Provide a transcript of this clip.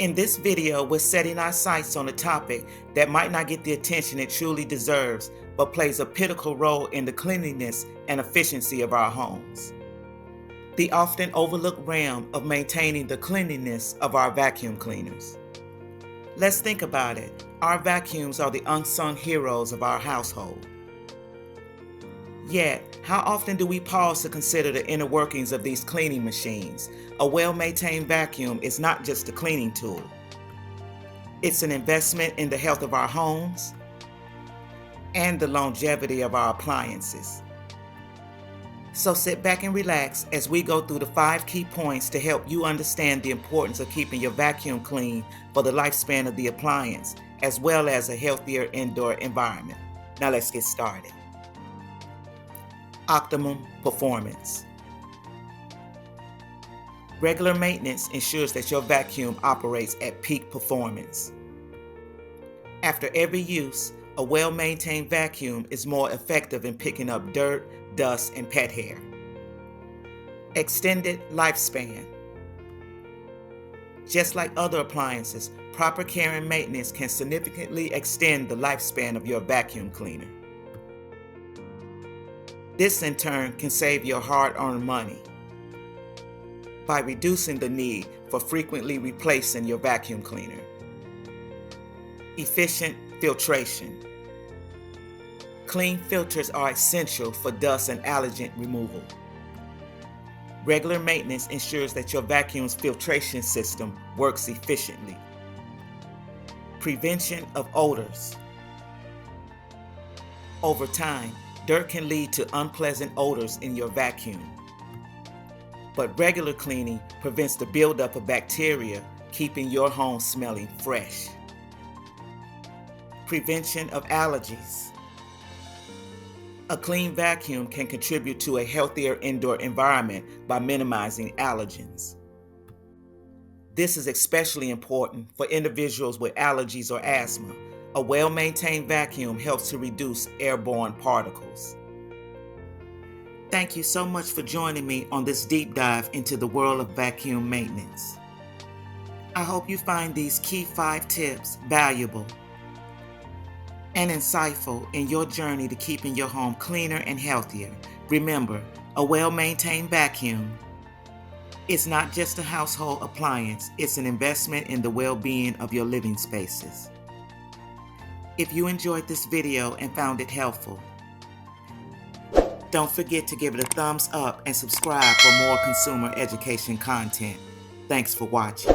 In this video, we're setting our sights on a topic that might not get the attention it truly deserves, but plays a pivotal role in the cleanliness and efficiency of our homes. The often overlooked realm of maintaining the cleanliness of our vacuum cleaners. Let's think about it. Our vacuums are the unsung heroes of our household. Yet, how often do we pause to consider the inner workings of these cleaning machines? A well-maintained vacuum is not just a cleaning tool. It's an investment in the health of our homes and the longevity of our appliances. So sit back and relax as we go through the 5 key points to help you understand the importance of keeping your vacuum clean for the lifespan of the appliance, as well as a healthier indoor environment. Now let's get started. Optimum performance. Regular maintenance ensures that your vacuum operates at peak performance. After every use, a well-maintained vacuum is more effective in picking up dirt, dust, and pet hair. Extended lifespan. Just like other appliances, proper care and maintenance can significantly extend the lifespan of your vacuum cleaner. This in turn can save your hard-earned money by reducing the need for frequently replacing your vacuum cleaner. Efficient filtration. Clean filters are essential for dust and allergen removal. Regular maintenance ensures that your vacuum's filtration system works efficiently. Prevention of odors. Over time, dirt can lead to unpleasant odors in your vacuum. But regular cleaning prevents the buildup of bacteria, keeping your home smelling fresh. Prevention of allergies. A clean vacuum can contribute to a healthier indoor environment by minimizing allergens. This is especially important for individuals with allergies or asthma. A well-maintained vacuum helps to reduce airborne particles. Thank you so much for joining me on this deep dive into the world of vacuum maintenance. I hope you find these key 5 tips valuable and insightful in your journey to keeping your home cleaner and healthier. Remember, a well-maintained vacuum is not just a household appliance, it's an investment in the well-being of your living spaces. If you enjoyed this video and found it helpful, don't forget to give it a thumbs up and subscribe for more consumer education content. Thanks for watching.